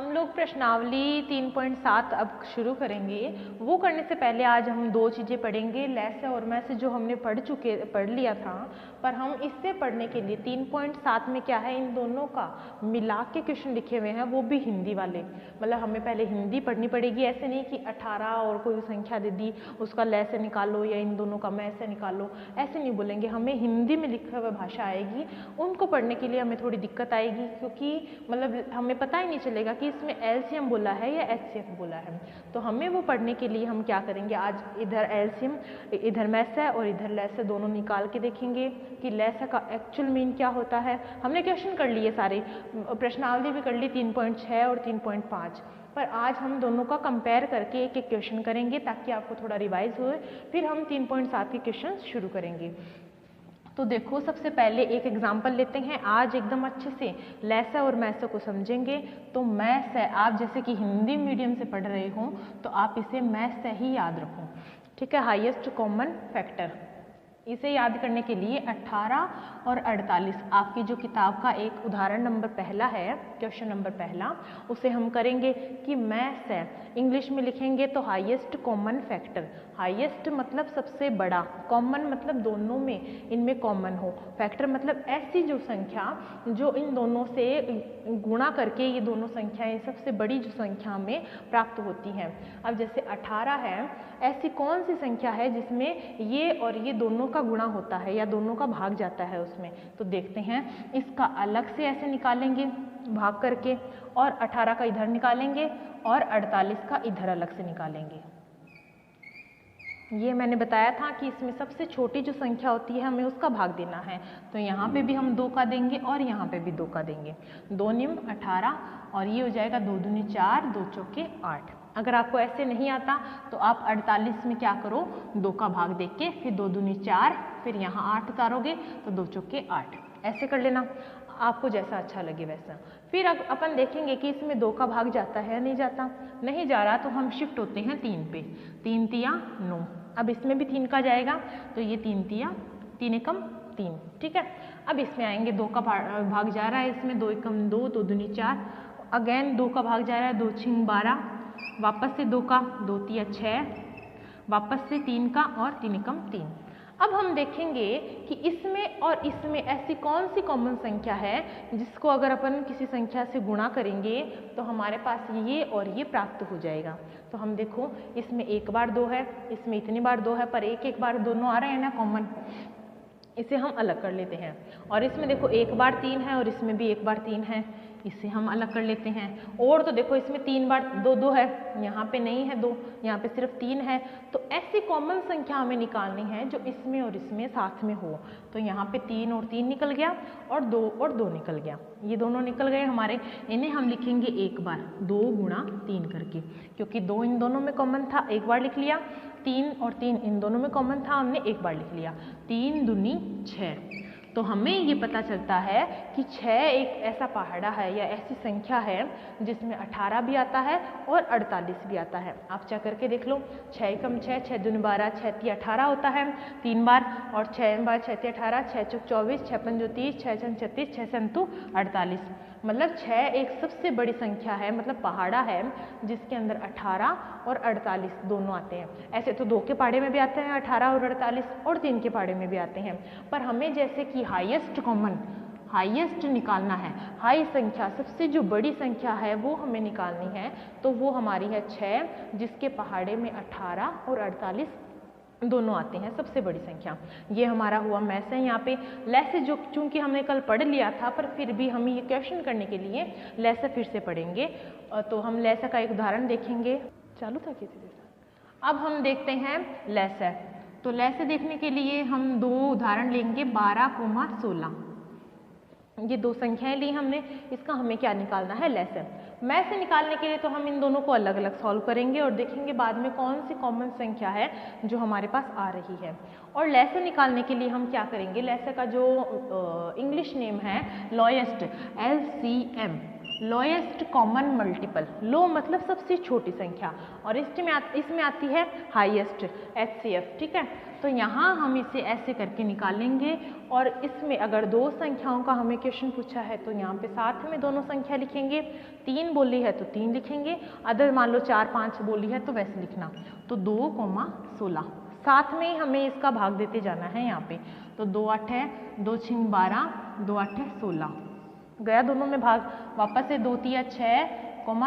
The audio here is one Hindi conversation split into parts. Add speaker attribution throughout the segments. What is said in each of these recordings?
Speaker 1: हम लोग प्रश्नावली 3.7 अब शुरू करेंगे। वो करने से पहले आज हम दो चीज़ें पढ़ेंगे, लेस और मैं से जो हमने पढ़ लिया था, पर हम इससे पढ़ने के लिए 3.7 में क्या है, इन दोनों का मिला के क्वेश्चन लिखे हुए हैं, वो भी हिंदी वाले। मतलब हमें पहले हिंदी पढ़नी पड़ेगी, ऐसे नहीं कि 18 और कोई संख्या दे दी उसका लेस निकालो या इन दोनों का मैं से निकालो, ऐसे नहीं बोलेंगे। हमें हिंदी में लिखा हुआ भाषा आएगी, उनको पढ़ने के लिए हमें थोड़ी दिक्कत आएगी, क्योंकि मतलब हमें पता ही नहीं चलेगा कि इसमें एलसीएम बोला है या एचसीएफ बोला है। तो हमें वो पढ़ने के लिए हम क्या करेंगे, आज इधर एलसीएम इधर मैस है और इधर लेस है, दोनों निकाल के देखेंगे कि लेस का एक्चुअल मीन क्या होता है। हमने क्वेश्चन कर लिए सारे, प्रश्नावली भी कर ली 3.6 और 3.5, पर आज हम दोनों का कंपेयर करके एक एक क्वेश्चन करेंगे ताकि आपको थोड़ा रिवाइज हो, फिर हम 3.7 के क्वेश्चन शुरू करेंगे। तो देखो, सबसे पहले एक एग्जाम्पल लेते हैं। आज एकदम अच्छे से लेस और मैस को समझेंगे। तो मैस है, आप जैसे कि हिंदी मीडियम से पढ़ रहे हो तो आप इसे मैस से ही याद रखो, ठीक है। हाईएस्ट कॉमन फैक्टर, इसे याद करने के लिए 18 और 48 आपकी जो किताब का एक उदाहरण नंबर पहला है, क्वेश्चन नंबर पहला, उसे हम करेंगे कि मैस है, इंग्लिश में लिखेंगे तो हाईएस्ट कॉमन फैक्टर। हाईएस्ट मतलब सबसे बड़ा, कॉमन मतलब दोनों में इनमें कॉमन हो, फैक्टर मतलब ऐसी जो संख्या जो इन दोनों से गुणा करके ये दोनों संख्याएं सबसे बड़ी जो संख्या में प्राप्त होती हैं। अब जैसे 18 है, ऐसी कौन सी संख्या है जिसमें ये और ये दोनों का गुणा होता है या दोनों का भाग जाता है उसमें। तो देखते हैं, इसका अलग से ऐसे निकालेंगे भाग करके, और 18 का इधर निकालेंगे और 48 का इधर अलग से निकालेंगे। ये मैंने बताया था कि इसमें सबसे छोटी जो संख्या होती है हमें उसका भाग देना है। तो यहाँ पे भी हम 2 का देंगे और यहाँ पे भी 2 का देंगे। 2 निम 18 और ये हो जाएगा 2 दूनी 4, 2 चौके 8। अगर आपको ऐसे नहीं आता तो आप 48 में क्या करो, 2 का भाग देख के फिर 2 दूनी 4, फिर यहाँ 8 उतारोगे तो 2 चौके 8, ऐसे कर लेना, आपको जैसा अच्छा लगे वैसा। फिर अपन देखेंगे कि इसमें 2 का भाग जाता है, नहीं जाता, नहीं जा रहा तो हम शिफ्ट होते हैं 3 पे। 3 तिया 9, अब इसमें भी 3 का जाएगा तो ये 3 तिया 3 एकम 3, ठीक है। अब इसमें आएंगे, 2 का भाग जा रहा है इसमें, 2 एकम 2, 2 दूनी 4, अगेन 2 का भाग जा रहा है, 2 छिंग 12, वापस से 2 का, 2 तिया 6, वापस से 3 का और 3 एकम 3। अब हम देखेंगे कि इसमें और इसमें ऐसी कौन सी कॉमन संख्या है जिसको अगर अपन किसी संख्या से गुणा करेंगे तो हमारे पास ये और ये प्राप्त हो जाएगा। तो हम देखो, इसमें 1 बार 2 है, इसमें इतनी बार 2 है, पर एक बार दोनों आ रहे हैं ना कॉमन, इसे हम अलग कर लेते हैं। और इसमें देखो 1 बार 3 है और इसमें भी 1 बार 3 है, इसे हम अलग कर लेते हैं। और तो देखो इसमें 3 बार 2 है, यहाँ पे नहीं है 2, यहाँ पे सिर्फ 3 है। तो ऐसी कॉमन संख्या हमें निकालनी है जो इसमें और इसमें साथ में हो। तो यहाँ पे 3 और 3 निकल गया और 2 और 2 निकल गया, ये दोनों निकल गए हमारे। इन्हें हम लिखेंगे 1 बार 2 गुणा 3 करके, क्योंकि 2 इन दोनों में कॉमन था, 1 बार लिख लिया। 3 और 3 इन दोनों में कॉमन था, हमने 1 बार लिख लिया। 3 दूनी 6। तो हमें ये पता चलता है कि 6 एक ऐसा पहाड़ा है या ऐसी संख्या है जिसमें 18 भी आता है और 48 भी आता है। आप चेक करके देख लो, 6 एकम 6, 6 दूनी 12, 6 तिया 18 होता है 3 बार, और 6 बार 6 तिया 18, 6 चौक 24, 6 पंजो 30, 6 छन 36, 6 संतु 48। मतलब 6 एक सबसे बड़ी संख्या है, मतलब पहाड़ा है जिसके अंदर 18 और 48 दोनों आते हैं। ऐसे तो 2 के पहाड़े में भी आते हैं 18 और 48, और 3 के पहाड़े में भी आते हैं, पर हमें जैसे कि हाईएस्ट कॉमन, हाईएस्ट निकालना है, हाई संख्या सबसे जो बड़ी संख्या है वो हमें निकालनी है। तो वो हमारी है 6, जिसके पहाड़े में 18 और 48 दोनों आते हैं, सबसे बड़ी संख्या। ये हमारा हुआ मैस है। यहाँ पे लेस जो चूंकि हमने कल पढ़ लिया था, पर फिर भी हम ये क्वेश्चन करने के लिए लेस फिर से पढ़ेंगे। तो हम लेस का एक उदाहरण देखेंगे, चालू था किसी जैसा। अब हम देखते हैं लेस। तो लेस देखने के लिए हम 2 उदाहरण लेंगे, 12, 16। ये 2 संख्याएं ली हमने, इसका हमें क्या निकालना है, लेस। मैस से निकालने के लिए तो हम इन दोनों को अलग अलग सॉल्व करेंगे और देखेंगे बाद में कौन सी कॉमन संख्या है जो हमारे पास आ रही है। और लेस निकालने के लिए हम क्या करेंगे, लेस का जो इंग्लिश नेम है lowest, LCM, lowest common multiple. Low मतलब सबसे छोटी संख्या, और इसमें आती है हाईएस्ट, HCF, ठीक है। तो यहाँ हम इसे ऐसे करके निकालेंगे और इसमें अगर दो संख्याओं का हमें क्वेश्चन पूछा है तो यहाँ पे साथ में दोनों संख्या लिखेंगे, 3 बोली है तो 3 लिखेंगे, अदर मान लो 4 5 बोली है तो वैसे लिखना। तो 2,16 साथ में हमें इसका भाग देते जाना है यहाँ पे। तो 2 8 है, 2 6 12, 2 8 16 गया दोनों में भाग। वापस से 2 3 6,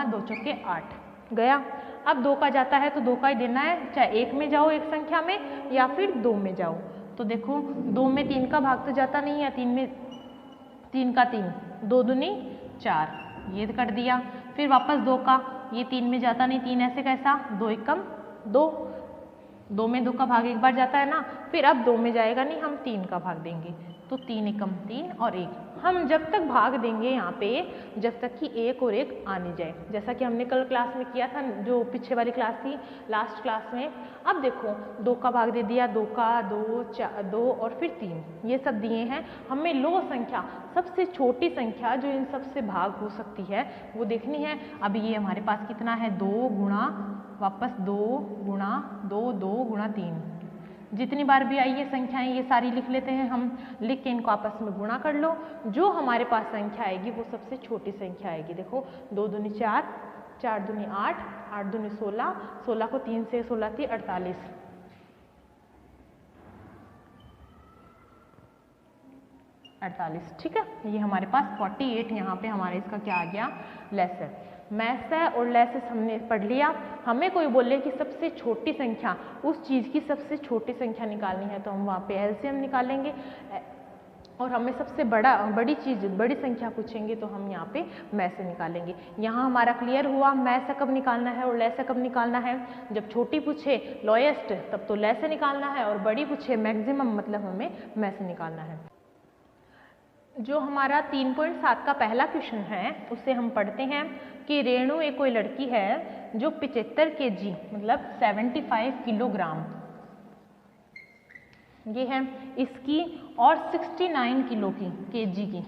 Speaker 1: 2 चौके 8 गया। अब 2 का जाता है तो 2 का ही देना है, चाहे 1 में जाओ एक संख्या में या फिर 2 में जाओ। तो देखो 2 में 3 का भाग तो जाता नहीं है, 3 में 3 का 3, 2 दूनी 4, ये कर दिया। फिर वापस 2 का, ये 3 में जाता नहीं, 3 ऐसे कैसा, 2 एकम 2, 2 में 2 का भाग एक बार जाता है ना, फिर अब 2 में जाएगा नहीं, हम 3 का भाग देंगे। तो 3 एकम 3 और 1, हम जब तक भाग देंगे यहाँ पे जब तक कि 1 और 1 आ नहीं जाए, जैसा कि हमने कल क्लास में किया था, जो पीछे वाली क्लास थी लास्ट क्लास में। अब देखो 2 का भाग दे दिया, 2 का 2 4 2 और फिर 3, ये सब दिए हैं। हमें लो संख्या, सबसे छोटी संख्या जो इन सब से भाग हो सकती है वो देखनी है। अब ये हमारे पास कितना है, 2 गुणा वापस 2 गुणा 2, 2 गुणा 3, जितनी बार भी आई ये संख्याएं ये सारी लिख लेते हैं हम, लिख के इनको आपस में गुणा कर लो। जो हमारे पास संख्या आएगी वो सबसे छोटी संख्या आएगी। देखो 2 दूनी 4, 4 दूनी 8, 8 दूनी 16, 16 को 3 से 16 थी 48, 48 ठीक है। ये हमारे पास 48 यहाँ पे हमारे इसका क्या आ गया, लेसर। मैथ्स है और लेसेस हमने पढ़ लिया। हमें कोई बोले कि सबसे छोटी संख्या, उस चीज़ की सबसे छोटी संख्या निकालनी है तो हम वहाँ पे एलसीएम निकालेंगे, और हमें सबसे बड़ी चीज़, बड़ी संख्या पूछेंगे तो हम यहाँ पे मैथ से निकालेंगे। यहाँ हमारा क्लियर हुआ मैथ से कब निकालना है और लेस से कब निकालना है। जब छोटी पूछे लोएस्ट तब तो लेस से निकालना है, और बड़ी पूछे मैक्सिमम मतलब हमें मैथ से निकालना है। जो हमारा 3.7 का पहला क्वेश्चन है उससे हम पढ़ते हैं कि रेणु एक कोई लड़की है जो 75 kg मतलब 75 किलोग्राम ये है इसकी, और 69 किलो की केजी की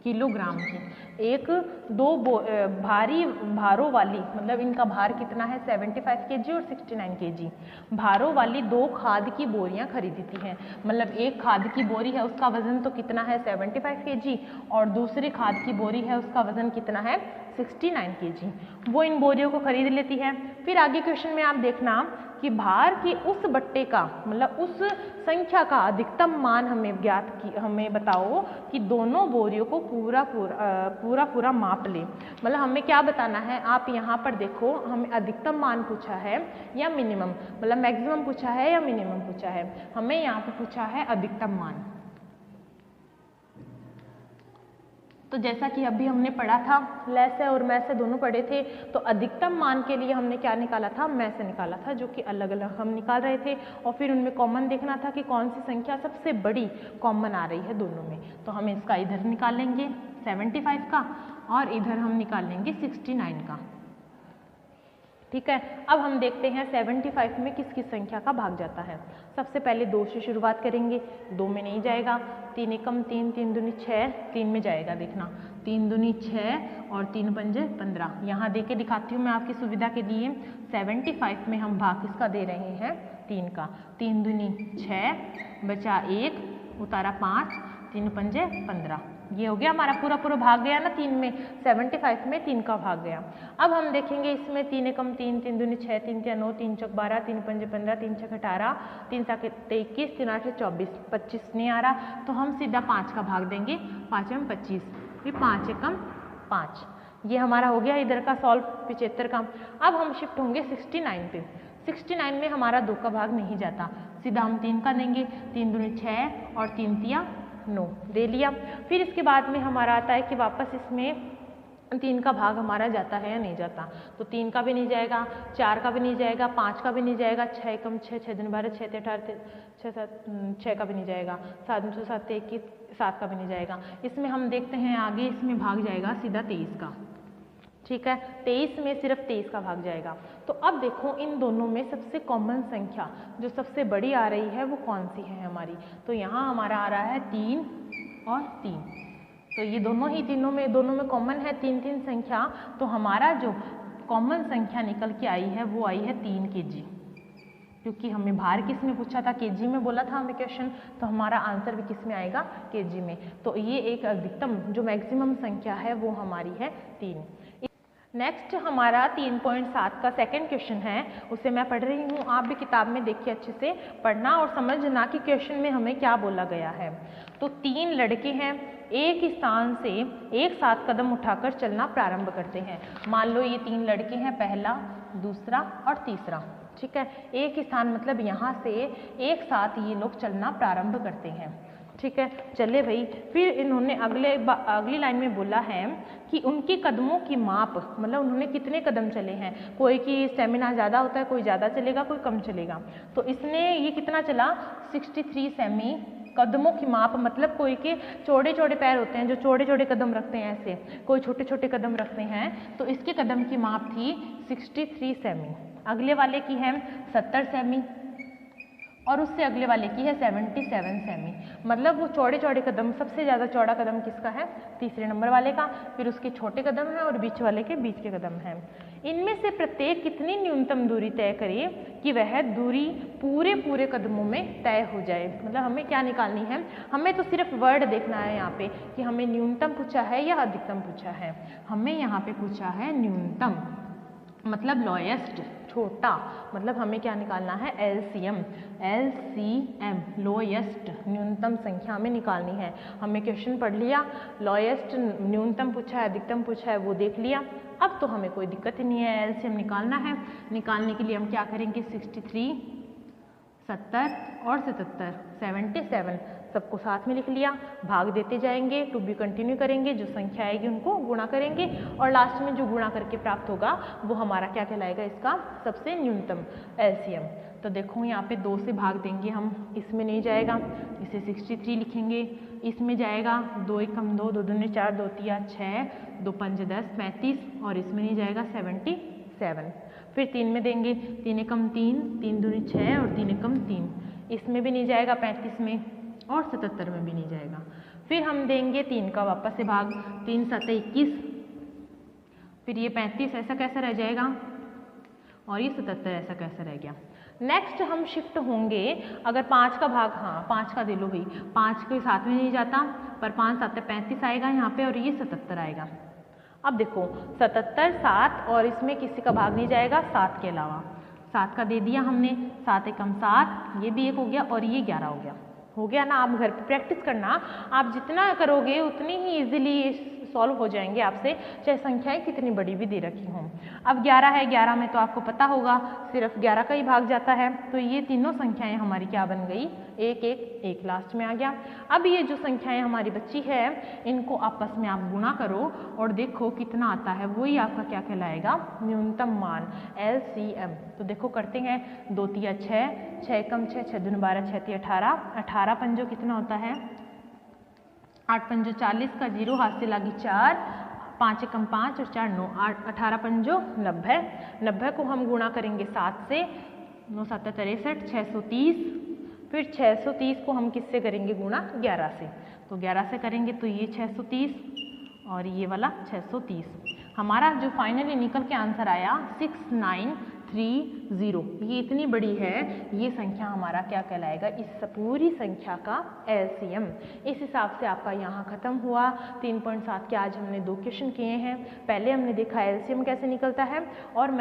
Speaker 1: किलोग्राम की एक दो भारी भारों वाली, मतलब इनका भार कितना है 75 kg और 69 kg भारों वाली 2 खाद की बोरियां खरीदी थी हैं। मतलब एक खाद की बोरी है उसका वजन तो कितना है 75 kg, और दूसरी खाद की बोरी है उसका वजन कितना है 69 kg। वो इन बोरियों को खरीद लेती है। फिर आगे क्वेश्चन में आप देखना कि भार के उस बट्टे का, मतलब उस संख्या का अधिकतम मान हमें बताओ कि दोनों बोरियों को पूरा माप ले। मतलब हमें क्या बताना है, आप यहाँ पर देखो हमें अधिकतम मान पूछा है या मिनिमम, मतलब मैक्सिमम पूछा है या मिनिमम पूछा है। हमें यहाँ पे पूछा है अधिकतम मान। तो जैसा कि अभी हमने पढ़ा था, लेस है और मैथ से दोनों पढ़े थे, तो अधिकतम मान के लिए हमने क्या निकाला था, मैथ से निकाला था, जो कि अलग अलग हम निकाल रहे थे, और फिर उनमें कॉमन देखना था कि कौन सी संख्या सबसे बड़ी कॉमन आ रही है दोनों में। तो हम इसका इधर निकालेंगे 75 का और इधर हम निकालेंगे 69 का। ठीक है, अब हम देखते हैं 75 में किस किस संख्या का भाग जाता है। सबसे पहले 2 से शुरुआत करेंगे, 2 में नहीं जाएगा, 3 एकम 3, 3 दूनी 6, 3 में जाएगा। देखना 3 दूनी 6 और 3 पंजे 15। यहाँ दे के दिखाती हूँ मैं आपकी सुविधा के लिए। 75 में हम भाग किसका दे रहे हैं 3 का। 3 दूनी 6 बचा 1 उतारा 5, 3 पंजे 15। ये हो गया हमारा पूरा भाग गया ना 3 में, 75 में 3 का भाग गया। अब हम देखेंगे इसमें 3 एकम 3, 3 दूनी 6, 3 तिया 9, 3 चौक 12, 3 पंजे 15, 3 छक 18, 3 सात 21, 3 आठ 24, 25 नहीं आ रहा तो हम सीधा 5 का भाग देंगे। 5 में 25, फिर 5 एकम 5। ये हमारा हो गया इधर का सॉल्व 75 का। अब हम शिफ्ट होंगे 69 पे। 69 में हमारा 2 का भाग नहीं जाता, सीधा हम 3 का देंगे। 3 दूनी 6 और 3 तिया 9 दे लिया। फिर इसके बाद में हमारा आता है कि वापस इसमें 3 का भाग हमारा जाता है या नहीं जाता। तो 3 का भी नहीं जाएगा, 4 का भी नहीं जाएगा, 5 का भी नहीं जाएगा, 6 एकम 6, 6 दूनी 12, 6 18, 6 7 6 का भी नहीं जाएगा, 7 दूनी 7 21, 7 का भी नहीं जाएगा। इसमें हम देखते हैं आगे इसमें भाग जाएगा सीधा 23 का। ठीक है, 23 में सिर्फ 23 का भाग जाएगा। तो अब देखो इन दोनों में सबसे कॉमन संख्या जो सबसे बड़ी आ रही है वो कौन सी है हमारी। तो यहाँ हमारा आ रहा है 3 और 3। तो ये दोनों में कॉमन है 3 3 संख्या। तो हमारा जो कॉमन संख्या निकल के आई है वो आई है 3 kg, क्योंकि हमें भार किस में पूछा था, केजी में बोला था हमें क्वेश्चन, तो हमारा आंसर भी किस में आएगा, केजी में। तो ये एक अधिकतम जो मैक्सिमम संख्या है वो हमारी है 3। नेक्स्ट हमारा 3.7 का सेकंड क्वेश्चन है, उसे मैं पढ़ रही हूँ, आप भी किताब में देखिए, अच्छे से पढ़ना और समझना कि क्वेश्चन में हमें क्या बोला गया है। तो 3 लड़के हैं, एक स्थान से एक साथ कदम उठाकर चलना प्रारंभ करते हैं। मान लो ये 3 लड़के हैं, पहला, दूसरा और तीसरा, ठीक है। एक स्थान मतलब यहाँ से एक साथ ये लोग चलना प्रारंभ करते हैं, ठीक है। चले भाई, फिर इन्होंने अगली लाइन में बोला है कि उनके कदमों की माप, मतलब उन्होंने कितने कदम चले हैं। कोई की स्टेमिना ज़्यादा होता है, कोई ज़्यादा चलेगा, कोई कम चलेगा। तो इसने ये कितना चला, 63 सेमी। कदमों की माप मतलब कोई के चौड़े चौड़े पैर होते हैं, जो चौड़े चौड़े कदम रखते हैं ऐसे, कोई छोटे छोटे कदम रखते हैं, तो इसके कदम की माप थी 63 सेमी। अगले वाले की है 70 सेमी और उससे अगले वाले की है 77 सेमी। मतलब वो चौड़े चौड़े कदम, सबसे ज़्यादा चौड़ा कदम किसका है, तीसरे नंबर वाले का, फिर उसके छोटे कदम हैं और बीच वाले के बीच के कदम हैं। इनमें से प्रत्येक कितनी न्यूनतम दूरी तय करे कि वह दूरी पूरे कदमों में तय हो जाए। मतलब हमें क्या निकालनी है, हमें तो सिर्फ वर्ड देखना है यहाँ पे कि हमें न्यूनतम पूछा है या अधिकतम पूछा है। हमें यहाँ पे पूछा है न्यूनतम, मतलब लोएस्ट, छोटा, मतलब हमें क्या निकालना है, एलसीएम। एलसीएम लोएस्ट, न्यूनतम संख्या हमें निकालनी है। हमें क्वेश्चन पढ़ लिया, लोएस्ट न्यूनतम पूछा है, अधिकतम पूछा है, वो देख लिया। अब तो हमें कोई दिक्कत ही नहीं है, एलसीएम निकालना है। निकालने के लिए हम क्या करेंगे, 63, 70 और 77, 77 सबको साथ में लिख लिया, भाग देते जाएंगे, टू बी कंटिन्यू करेंगे, जो संख्या आएगी उनको गुणा करेंगे और लास्ट में जो गुणा करके प्राप्त होगा वो हमारा क्या कहलाएगा, इसका सबसे न्यूनतम एलसीएम। तो देखो यहाँ पे 2 से भाग देंगे हम, इसमें नहीं जाएगा, इसे 63 लिखेंगे, इसमें जाएगा 2 1 कम 2, 2 दूनी 4, 2 3 6, 2 5 10 35 और इसमें नहीं जाएगा 77। फिर 3 में देंगे, 3 1 कम 3, 3 दूनी 6 और 3 1 कम 3, इसमें भी नहीं जाएगा 35 में और 77 में भी नहीं जाएगा। फिर हम देंगे 3 का वापस से भाग, 3 7 21, फिर ये 35 ऐसा कैसा रह जाएगा और ये 77 ऐसा कैसा रह गया। नेक्स्ट हम शिफ्ट होंगे, अगर 5 का भाग, हाँ 5 का दे लो भाई, 5 के साथ में नहीं जाता, पर 5 7 35 आएगा यहाँ पे और ये 77 आएगा। अब देखो 77 7 और इसमें किसी का भाग नहीं जाएगा 7 के अलावा, 7 का दे दिया हमने, 7 1 कम 7, ये भी 1 हो गया और ये 11 हो गया ना। आप घर पे प्रैक्टिस करना, आप जितना करोगे उतनी ही इजीली सॉल्व हो जाएंगे आपसे, चाहे संख्याएं कितनी बड़ी भी दे रखी हों। अब 11 है, 11 में तो आपको पता होगा सिर्फ 11 का ही भाग जाता है, तो ये तीनों संख्याएं हमारी क्या बन गई, 1 1 1 लास्ट में आ गया। अब ये जो संख्याएं हमारी बची है, इनको आपस में आप गुणा करो और देखो कितना आता है, वही आपका क्या कहलाएगा, न्यूनतम मान, एलसीएम। तो देखो करते हैं, 2 3 6, 6 कम 6, 6 दूनी 12, 6 3 18, 18 पंजो कितना होता है, 8 पंजो 40 का 0 हाथ से लागी 4, 5 कम 5 और 4 9, 18 पंजो 90, 90 को हम गुणा करेंगे 7 से, 9 7 63, 630, फिर 630 को हम किससे करेंगे गुणा, 11 से। तो 11 से करेंगे तो ये 630 और ये वाला 630। हमारा जो फाइनली निकल के आंसर आया 6930, ये इतनी बड़ी है, ये संख्या हमारा क्या कहलाएगा, इस पूरी संख्या का एलसीएम। इस हिसाब से आपका यहाँ खत्म हुआ 3.7 के। आज हमने 2 क्वेश्चन किए हैं। पहले हमने देखा एलसीएम कैसे निकलता है और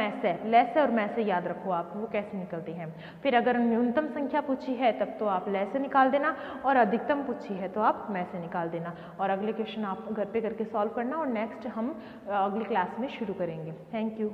Speaker 1: लैसे और मैसे याद रखो आप, वो कैसे निकलते हैं। फिर अगर न्यूनतम संख्या पूछी है तब तो आप लैसे निकाल देना और अधिकतम पूछी है तो आप मैसे निकाल देना। और अगले क्वेश्चन आप घर पे करके सॉल्व करना और नेक्स्ट हम अगली क्लास में शुरू करेंगे। Thank you.